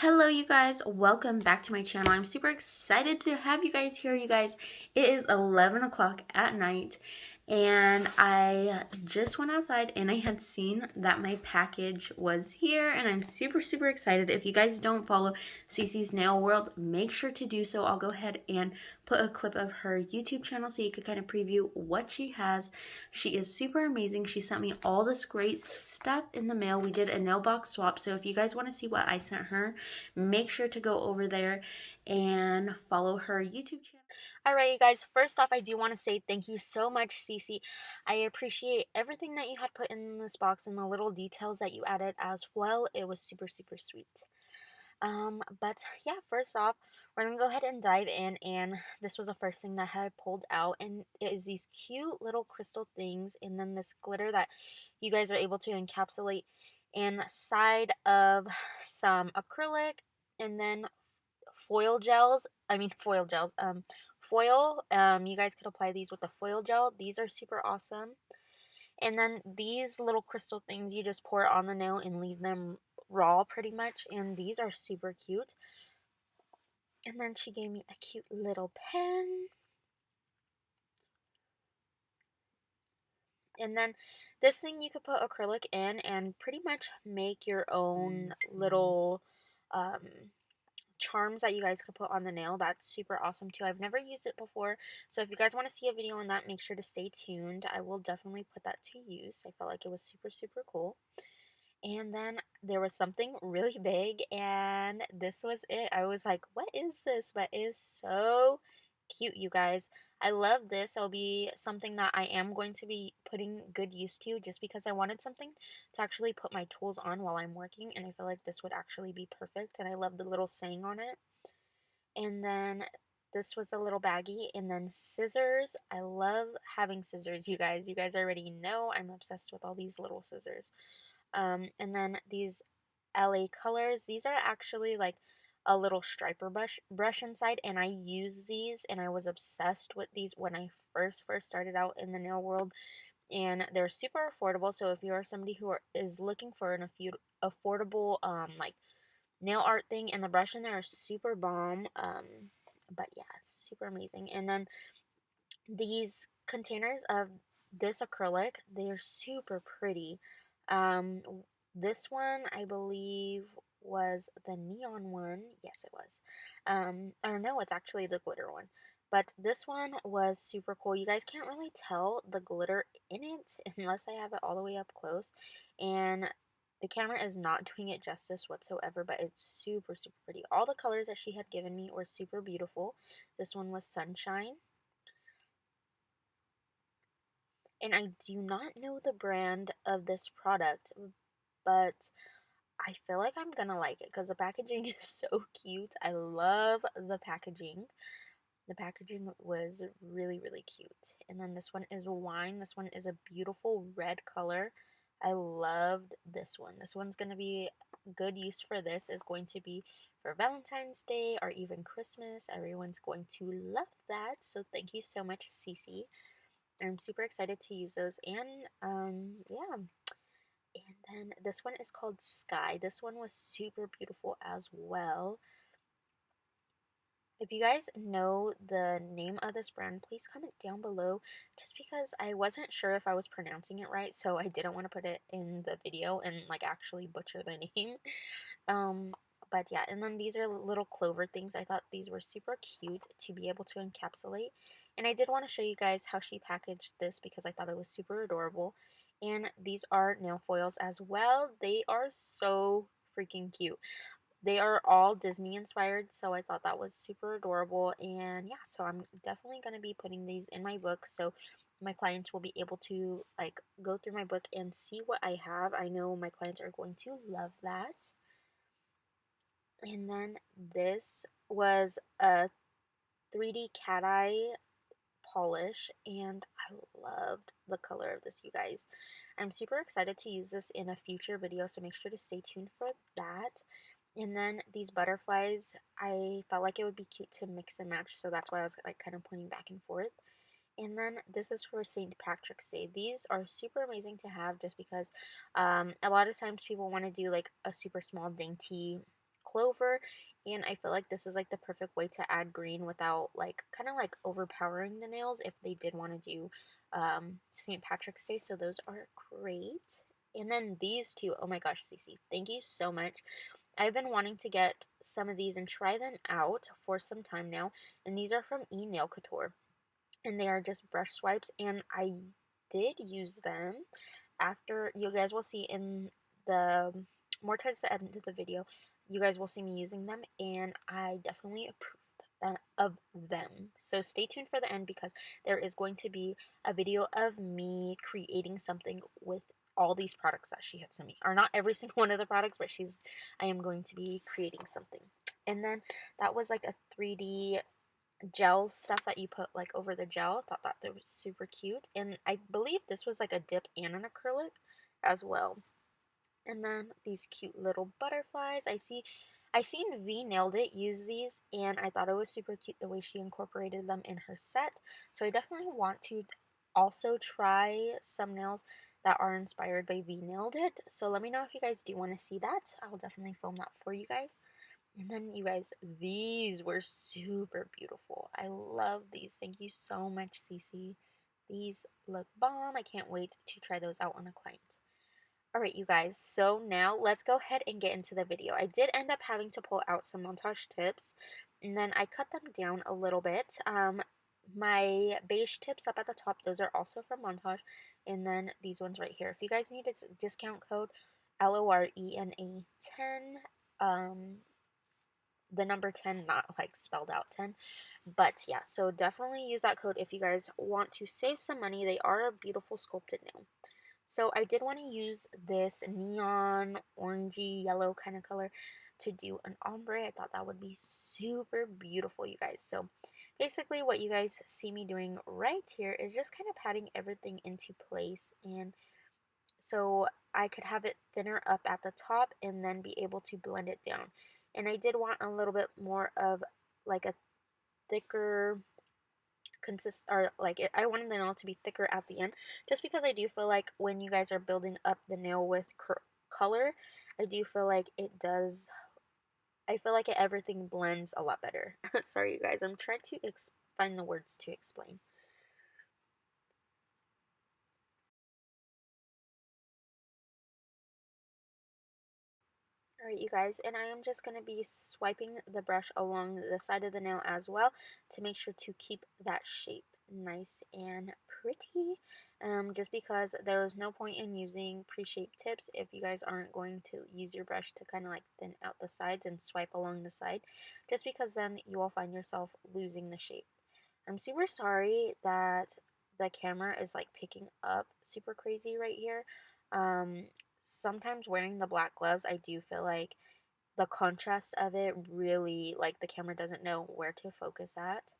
Hello you guys, welcome back to my channel. I'm super excited to have you guys here. You guys, it is 11 o'clock at night and I just went outside and I had seen that my package was here and I'm super excited. If you guys don't follow Cece's Nail World, make sure to do so. I'll go ahead and put a clip of her YouTube channel so you could kind of preview what she has. She is super amazing. She sent me all this great stuff in the mail. We did a nail box swap, so if you guys want to see what I sent her, make sure to go over there and follow her YouTube channel. All right, you guys, first off, I do want to say thank you so much, Cece. I appreciate everything that you had put in this box and the little details that you added as well. It was super sweet. But yeah, first off, we're gonna go ahead and dive in, and this was the first thing that I had pulled out, and it is these cute little crystal things, and then this glitter that you guys are able to encapsulate inside of some acrylic, and then foil gels. Foil. You guys could apply these with the foil gel. These are super awesome. And then these little crystal things, you just pour it on the nail and leave them raw pretty much. And these are super cute. And then she gave me a cute little pen. And then this thing you could put acrylic in and pretty much make your own little charms that you guys could put on the nail. That's super awesome too. I've never used it before, so if you guys want to see a video on that, make sure to stay tuned. I will definitely put that to use. I felt like it was super cool. And then there was something really big, and this was it. I was like, what is this? But it is so cute, you guys. I love this. It'll be something that I am going to be putting good use to, just because I wanted something to actually put my tools on while I'm working, and I feel like this would actually be perfect. And I love the little saying on it. And then this was a little baggie, and then scissors. I love having scissors, you guys. You guys already know I'm obsessed with all these little scissors. And then these LA colors. These are actually like a little striper brush inside, and I use these, and I was obsessed with these when I first started out in the nail world, and they're super affordable. So if you are somebody who is looking for an affordable like nail art thing, and the brush in there is super bomb. But yeah, it's super amazing. And then these containers of this acrylic, they're super pretty. Um, this one, I believe, was the neon one. Yes, it was. Or no, it's actually the glitter one. But this one was super cool. You guys can't really tell the glitter in it unless I have it all the way up close. And the camera is not doing it justice whatsoever, but it's super pretty. All the colors that she had given me were super beautiful. This one was Sunshine. And I do not know the brand of this product, but I feel like I'm gonna like it because the packaging is so cute. I love the packaging. The packaging was really cute. And then this one is wine. This one is a beautiful red color. I loved this one. This one's gonna be good use for this. Is going to be for Valentine's Day or even Christmas. Everyone's going to love that. So thank you so much, Cece. I'm super excited to use those. And yeah. And then this one is called Sky. This one was super beautiful as well. If you guys know the name of this brand, please comment down below, just because I wasn't sure if I was pronouncing it right, so I didn't want to put it in the video and like actually butcher the name. Um, but yeah, and then these are little clover things. I thought these were super cute to be able to encapsulate. And I did want to show you guys how she packaged this because I thought it was super adorable. And these are nail foils as well. They are so freaking cute. They are all Disney inspired, so I thought that was super adorable. And yeah, so I'm definitely going to be putting these in my book, so my clients will be able to like go through my book and see what I have. I know my clients are going to love that. And then this was a 3D cat eye polish, and I loved the color of this, you guys. I'm super excited to use this in a future video, so make sure to stay tuned for that. And then these butterflies, I felt like it would be cute to mix and match, so that's why I was like kind of pointing back and forth. And then this is for St. Patrick's Day. These are super amazing to have just because a lot of times people want to do like a super small dainty clover, and I feel like this is like the perfect way to add green without like kind of like overpowering the nails if they did want to do St. Patrick's Day. So those are great. And then these two, oh my gosh, Cece, thank you so much. I've been wanting to get some of these and try them out for some time now, and these are from Nail Couture, and they are just brush swipes, and I did use them after. You guys will see in the more towards the end of the video, you guys will see me using them, and I definitely approve of them. So stay tuned for the end because there is going to be a video of me creating something with all these products that she had sent me. Or not every single one of the products, but I am going to be creating something. And then that was like a 3D gel stuff that you put like over the gel. I thought that was super cute, and I believe this was like a dip and an acrylic as well. And then these cute little butterflies. I seen V Nailed It use these, and I thought it was super cute the way she incorporated them in her set. So I definitely want to also try some nails that are inspired by V Nailed It. So let me know if you guys do want to see that. I'll definitely film that for you guys. And then you guys, these were super beautiful. I love these. Thank you so much, Cece. These look bomb. I can't wait to try those out on a client. Alright, you guys, so now let's go ahead and get into the video. I did end up having to pull out some montage tips, and then I cut them down a little bit. My beige tips up at the top, those are also from montage, and then these ones right here. If you guys need a discount code, LORENA 10, the number 10, not like spelled out 10, but yeah, so definitely use that code if you guys want to save some money. They are a beautiful sculpted nail. So I did want to use this neon orangey yellow kind of color to do an ombre. I thought that would be super beautiful, you guys. So basically what you guys see me doing right here is just kind of patting everything into place, and so I could have it thinner up at the top and then be able to blend it down. And I did want a little bit more of like a thicker I wanted the nail to be thicker at the end, just because I do feel like when you guys are building up the nail with color, I do feel like it does. I feel like everything blends a lot better. Sorry, you guys. I'm trying to find the words to explain. Alright, you guys, and I am just going to be swiping the brush along the side of the nail as well to make sure to keep that shape nice and pretty. Just because there is no point in using pre-shaped tips if you guys aren't going to use your brush to kind of like thin out the sides and swipe along the side, just because then you will find yourself losing the shape. I'm super sorry that the camera is like picking up super crazy right here. Um, Sometimes wearing the black gloves, I do feel like the contrast of it really, like, the camera doesn't know where to focus at.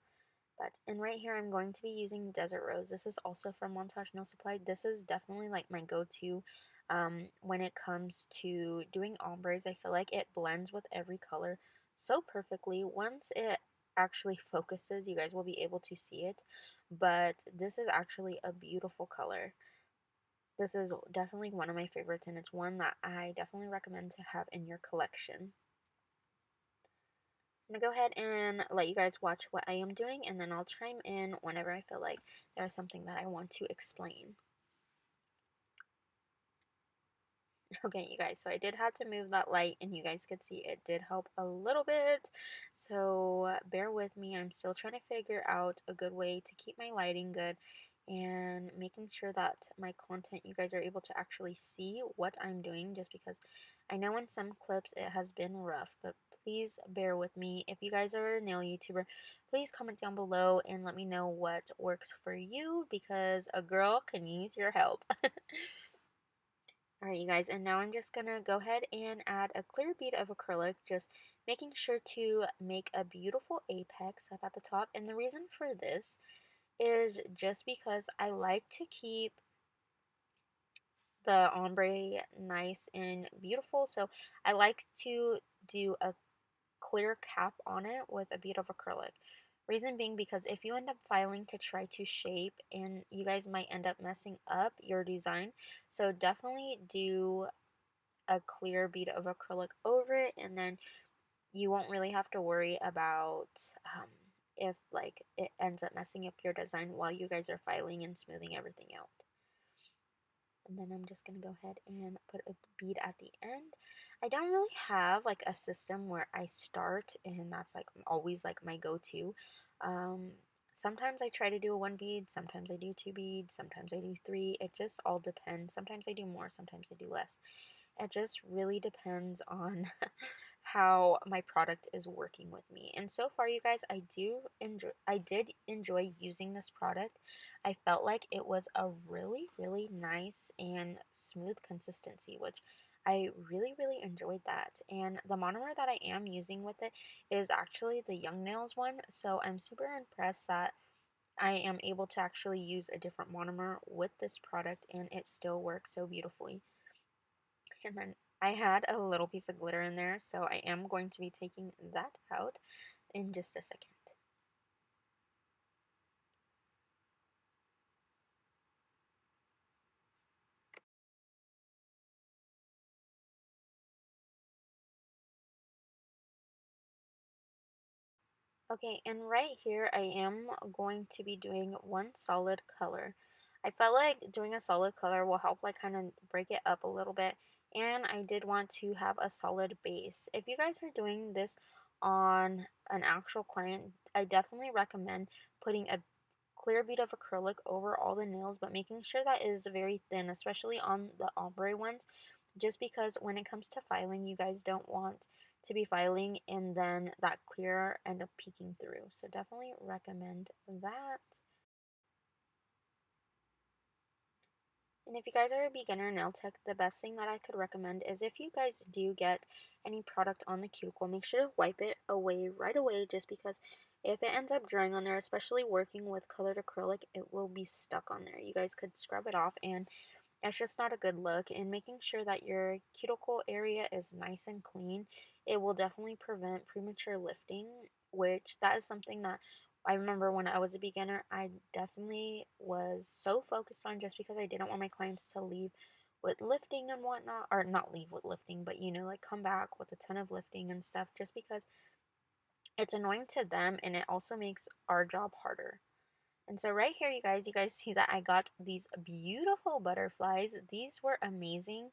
But, and right here, I'm going to be using Desert Rose. This is also from Montage Nail Supply. This is definitely like my go-to when it comes to doing ombres. I feel like it blends with every color so perfectly. Once it actually focuses, you guys will be able to see it. But this is actually a beautiful color. This is definitely one of my favorites, and it's one that I definitely recommend to have in your collection. I'm going to go ahead and let you guys watch what I am doing, and then I'll chime in whenever I feel like there's something that I want to explain. Okay, you guys, so I did have to move that light, and you guys could see it did help a little bit, so bear with me. I'm still trying to figure out a good way to keep my lighting good and making sure that my content, you guys are able to actually see what I'm doing, just because I know in some clips it has been rough, but please bear with me. If you guys are a nail YouTuber, please comment down below and let me know what works for you, because a girl can use your help. Alright, you guys, and now I'm just gonna go ahead and add a clear bead of acrylic, just making sure to make a beautiful apex up at the top. And the reason for this is just because I like to keep the ombre nice and beautiful, so I like to do a clear cap on it with a bead of acrylic. Reason being because if you end up filing to try to shape, and you guys might end up messing up your design, so definitely do a clear bead of acrylic over it, and then you won't really have to worry about if like it ends up messing up your design while you guys are filing and smoothing everything out. And then I'm just going to go ahead and put a bead at the end. I don't really have like a system where I start and that's like always like my go-to. Um, Sometimes I try to do a one bead, sometimes I do two beads, sometimes I do three. It just all depends. Sometimes I do more, sometimes I do less. It just really depends on how my product is working with me. And so far, you guys, I did enjoy using this product. I felt like it was a really, really nice and smooth consistency, which I really, really enjoyed that. And the monomer that I am using with it is actually the Young Nails one. So I'm super impressed that I am able to actually use a different monomer with this product and it still works so beautifully. And then I had a little piece of glitter in there, so I am going to be taking that out in just a second. Okay, and right here I am going to be doing one solid color. I felt like doing a solid color will help like kind of break it up a little bit, and I did want to have a solid base. If you guys are doing this on an actual client, I definitely recommend putting a clear bead of acrylic over all the nails, but making sure that is very thin, especially on the ombre ones, just because when it comes to filing, you guys don't want to be filing and then that clear end up peeking through. So definitely recommend that. And if you guys are a beginner nail tech, the best thing that I could recommend is if you guys do get any product on the cuticle, make sure to wipe it away right away, just because if it ends up drying on there, especially working with colored acrylic, it will be stuck on there. You guys could scrub it off and it's just not a good look. And making sure that your cuticle area is nice and clean, it will definitely prevent premature lifting, which that is something that I remember when I was a beginner, I definitely was so focused on, just because I didn't want my clients to leave with lifting and whatnot, or not leave with lifting, but you know, like come back with a ton of lifting and stuff, just because it's annoying to them and it also makes our job harder. And so right here, you guys see that I got these beautiful butterflies. These were amazing.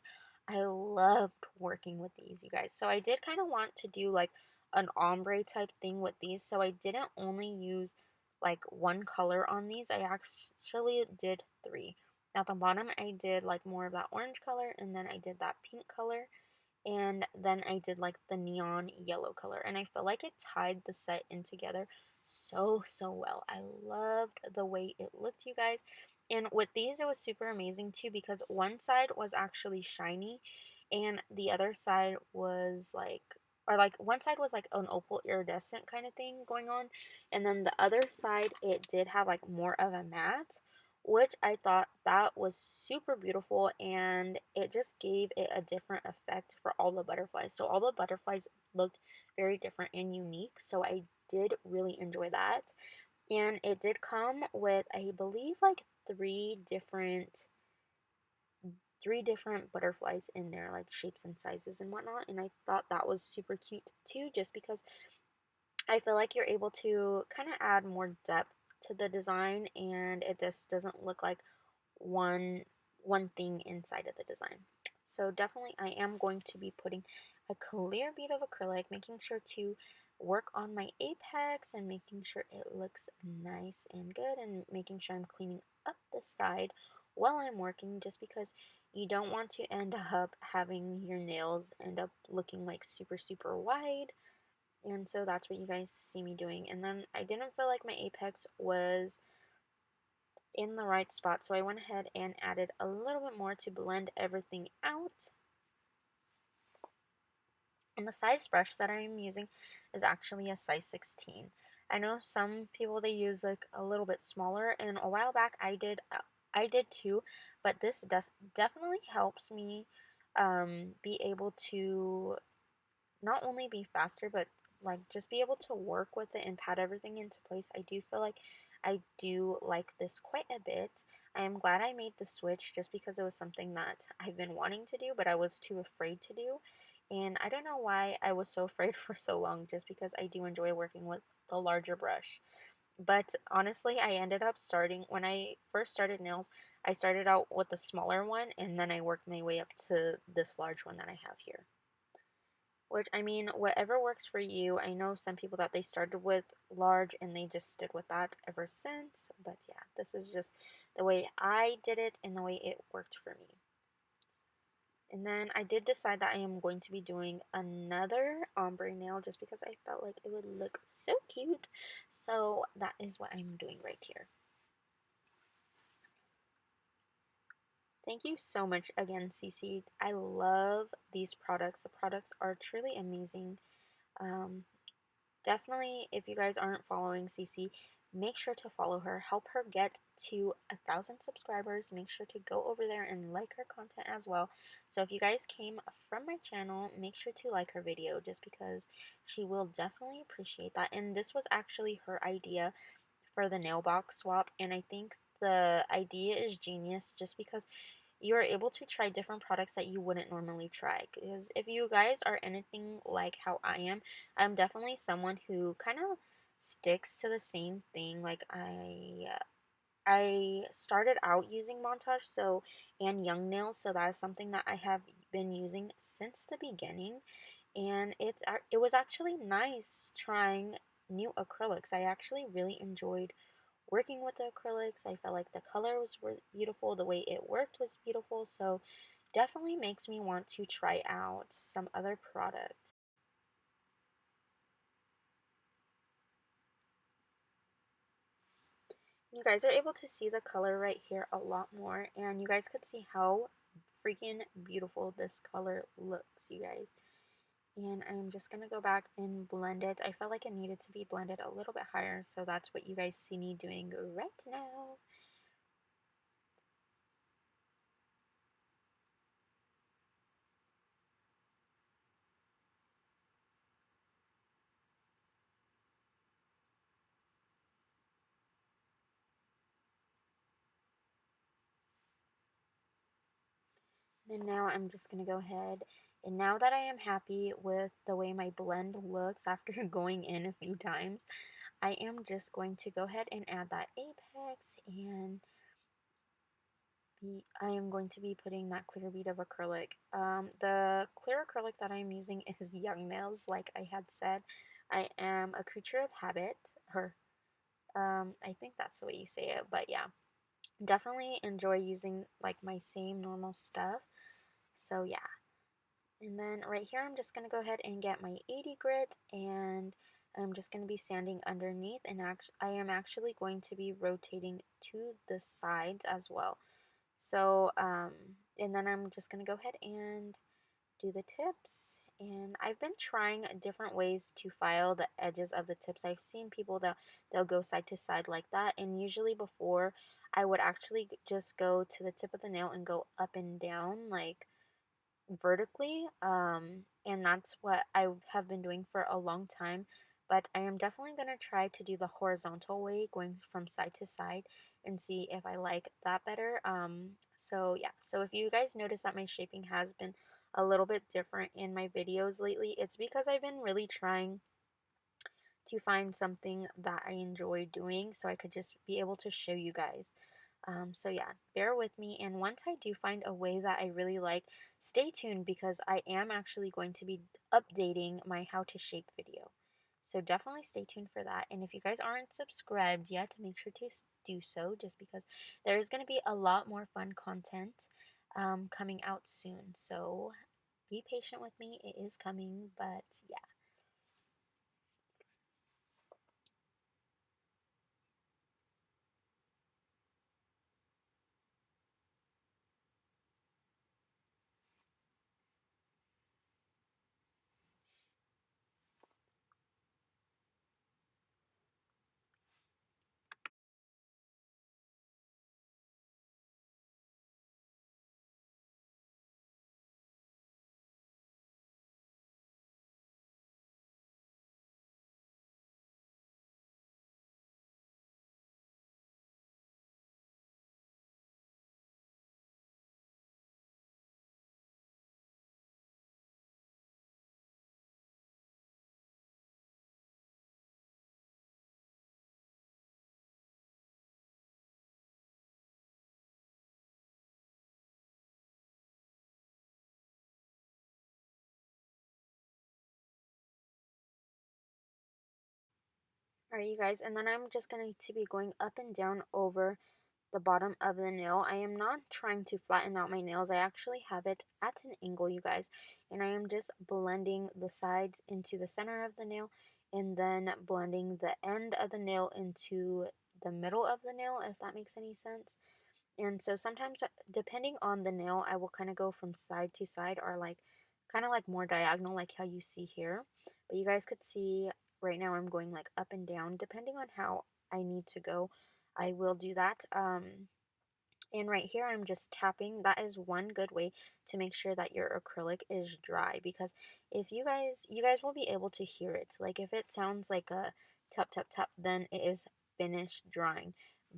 I loved working with these, you guys. So I did kind of want to do like an ombre type thing with these. So I didn't only use like one color on these. I actually did three. At the bottom, I did like more of that orange color, and then I did that pink color, and then I did like the neon yellow color, and I feel like it tied the set in together so well. I loved the way it looked, you guys. And with these, it was super amazing too, because one side was actually shiny and the other side was like, or like one side was like an opal iridescent kind of thing going on, and then the other side it did have like more of a matte, which I thought that was super beautiful, and it just gave it a different effect for all the butterflies. So all the butterflies looked very different and unique, so I did really enjoy that. And it did come with, I believe, like three different butterflies in there, like shapes and sizes and whatnot, and I thought that was super cute too, just because I feel like you're able to kind of add more depth to the design, and it just doesn't look like one one thing inside of the design. So definitely I am going to be putting a clear bead of acrylic, making sure to work on my apex and making sure it looks nice and good, and making sure I'm cleaning up the side while I'm working, just because you don't want to end up having your nails end up looking like super wide. And so that's what you guys see me doing. And then I didn't feel like my apex was in the right spot, so I went ahead and added a little bit more to blend everything out. And the size brush that I'm using is actually a size 16. I know some people, they use like a little bit smaller, and a while back I did too, but this does definitely helps me be able to not only be faster, but like just be able to work with it and pat everything into place. I do feel like I do like this quite a bit. I am glad I made the switch, just because it was something that I've been wanting to do, but I was too afraid to do. And I don't know why I was so afraid for so long, just because I do enjoy working with the larger brush. But honestly, I ended up starting, when I first started nails, I started out with the smaller one and then I worked my way up to this large one that I have here. Which, I mean, whatever works for you. I know some people that they started with large and they just stick with that ever since. But yeah, this is just the way I did it and the way it worked for me. And then I did decide that I am going to be doing another ombre nail just because I felt like it would look so cute. So that is what I'm doing right here. Thank you so much again, Cece. I love these products. The products are truly amazing. Um, Definitely, if you guys aren't following Cece, make sure to follow her. Help her get to 1,000 subscribers. Make sure to go over there and like her content as well. So if you guys came from my channel, make sure to like her video just because she will definitely appreciate that. And this was actually her idea for the nail box swap, and I think the idea is genius just because you are able to try different products that you wouldn't normally try. Because if you guys are anything like how I am, I'm definitely someone who kind of sticks to the same thing. Like I started out using Montage and Young Nails, so that is something that I have been using since the beginning, and it was actually nice trying new acrylics. I actually really enjoyed working with the acrylics. I felt like the colors were beautiful, the way it worked was beautiful, so definitely makes me want to try out some other product. You guys are able to see the color right here a lot more, and you guys could see how freaking beautiful this color looks, you guys. And I'm just going to go back and blend it. I felt like it needed to be blended a little bit higher, so that's what you guys see me doing right now. And now I'm just going to go ahead, and now that I am happy with the way my blend looks after going in a few times, I am just going to go ahead and add that apex, and I am going to be putting that clear bead of acrylic. The clear acrylic that I'm using is Young Nails, like I had said. I am a creature of habit, or I think that's the way you say it, but yeah, definitely enjoy using like my same normal stuff. So yeah, and then right here I'm just going to go ahead and get my 80 grit, and I'm just going to be sanding underneath, and I am actually going to be rotating to the sides as well. So, and then I'm just going to go ahead and do the tips. And I've been trying different ways to file the edges of the tips. I've seen people that they'll go side to side like that. And usually before, I would actually just go to the tip of the nail and go up and down, like vertically, and that's what I have been doing for a long time. But I am definitely going to try to do the horizontal way, going from side to side, and see if I like that better. So yeah, so if you guys notice that my shaping has been a little bit different in my videos lately, it's because I've been really trying to find something that I enjoy doing so I could just be able to show you guys. So yeah, bear with me, and once I do find a way that I really like, stay tuned because I am actually going to be updating my how to shape video. So definitely stay tuned for that. And if you guys aren't subscribed yet, make sure to do so just because there is going to be a lot more fun content coming out soon. So be patient with me. It is coming, but yeah. Alright, you guys, and then I'm just going to be going up and down over the bottom of the nail. I am not trying to flatten out my nails. I actually have it at an angle, you guys, and I am just blending the sides into the center of the nail and then blending the end of the nail into the middle of the nail, if that makes any sense. And so sometimes, depending on the nail, I will kind of go from side to side or like kind of like more diagonal, like how you see here. But you guys could see right now I'm going like up and down. Depending on how I need to go, I will do that. And right here, I'm just tapping. That is one good way to make sure that your acrylic is dry, because if you guys will be able to hear it. Like if it sounds like a tap, tap, tap, then it is finished drying.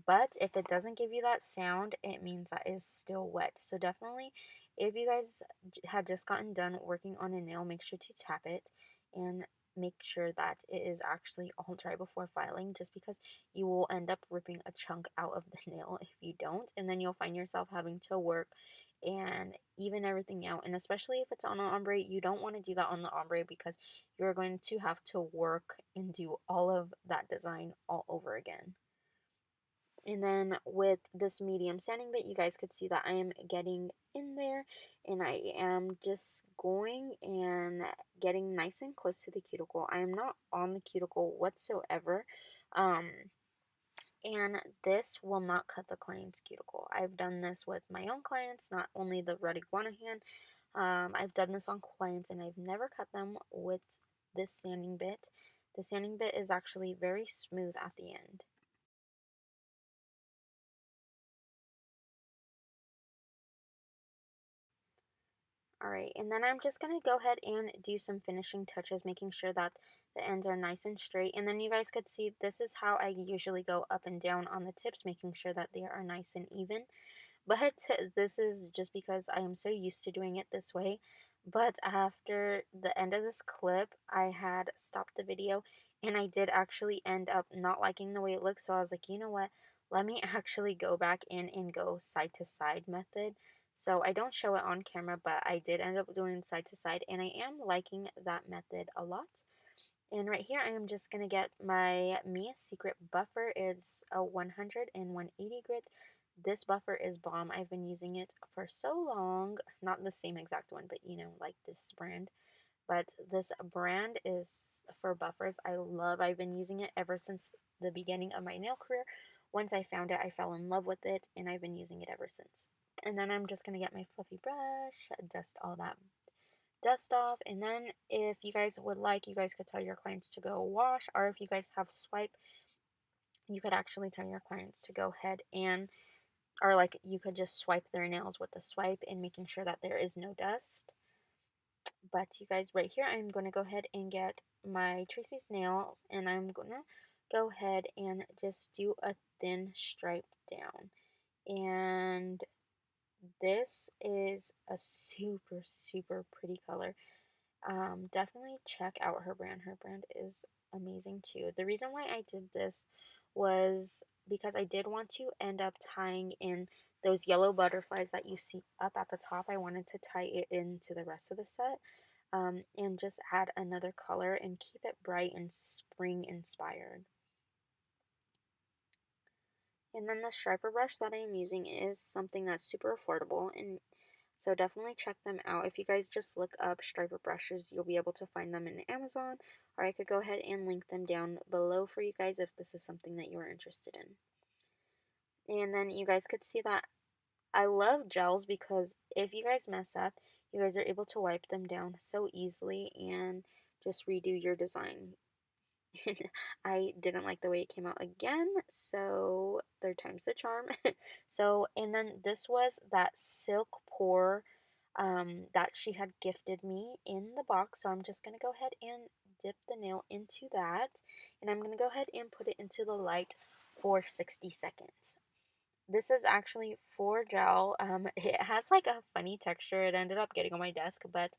But if it doesn't give you that sound, it means that it is still wet. So definitely, if you guys had just gotten done working on a nail, make sure to tap it and make sure that it is actually all dry before filing, just because you will end up ripping a chunk out of the nail if you don't, and then you'll find yourself having to work and even everything out. And especially if it's on an ombre, you don't want to do that on the ombre, because you're going to have to work and do all of that design all over again. And then with this medium sanding bit, you guys could see that I am getting in there, and I am just going and getting nice and close to the cuticle. I am not on the cuticle whatsoever. Um, and this will not cut the client's cuticle. I've done this with my own clients, not only the red iguana hand. I've done this on clients, and I've never cut them with this sanding bit. The sanding bit is actually very smooth at the end. Alright, and then I'm just going to go ahead and do some finishing touches, making sure that the ends are nice and straight. And then you guys could see this is how I usually go up and down on the tips, making sure that they are nice and even. But this is just because I am so used to doing it this way. But after the end of this clip, I had stopped the video, and I did actually end up not liking the way it looks. So I was like, you know what? Let me actually go back in and go side to side method. So I don't show it on camera, but I did end up doing side to side, and I am liking that method a lot. And right here, I am just going to get my Mia Secret buffer. It's a 100 and 180 grit. This buffer is bomb. I've been using it for so long. Not the same exact one, but you know, like this brand. But this brand is for buffers. I love. I've been using it ever since the beginning of my nail career. Once I found it, I fell in love with it, and I've been using it ever since. And then I'm just going to get my fluffy brush, dust all that dust off. And then if you guys would like, you guys could tell your clients to go wash, or if you guys have swipe, you could actually tell your clients to go ahead and, or like you could just swipe their nails with the swipe and making sure that there is no dust. But you guys, right here, I'm going to go ahead and get my Tracy's nails, and I'm going to go ahead and just do a thin stripe down. And this is a super, super pretty color. Definitely check out her brand. Her brand is amazing too. The reason why I did this was because I did want to end up tying in those yellow butterflies that you see up at the top. I wanted to tie it into the rest of the set, and just add another color and keep it bright and spring inspired. And then the striper brush that I am using is something that's super affordable, and so definitely check them out. If you guys just look up striper brushes, you'll be able to find them in Amazon, or I could go ahead and link them down below for you guys if this is something that you are interested in. And then you guys could see that I love gels, because if you guys mess up, you guys are able to wipe them down so easily and just redo your design. I didn't like the way it came out again, so third time's the charm. So, and then this was that silk pour that she had gifted me in the box. So I'm just going to go ahead and dip the nail into that, and I'm going to go ahead and put it into the light for 60 seconds. This is actually for gel. It has like a funny texture. It ended up getting on my desk, but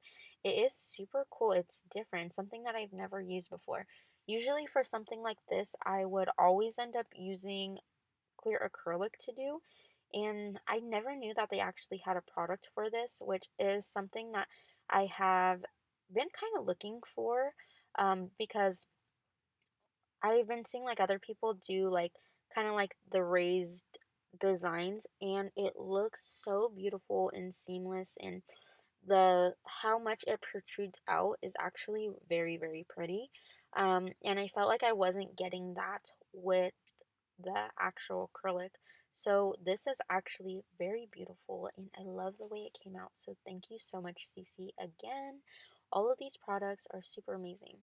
it is super cool. It's different, something that I've never used before. Usually for something like this, I would always end up using clear acrylic to do, and I never knew that they actually had a product for this, which is something that I have been kind of looking for, because I've been seeing like other people do like kind of like the raised designs, and it looks so beautiful and seamless, and the how much it protrudes out is actually very, very pretty. And I felt like I wasn't getting that with the actual acrylic. So this is actually very beautiful, and I love the way it came out. So thank you so much, Cece. Again, all of these products are super amazing.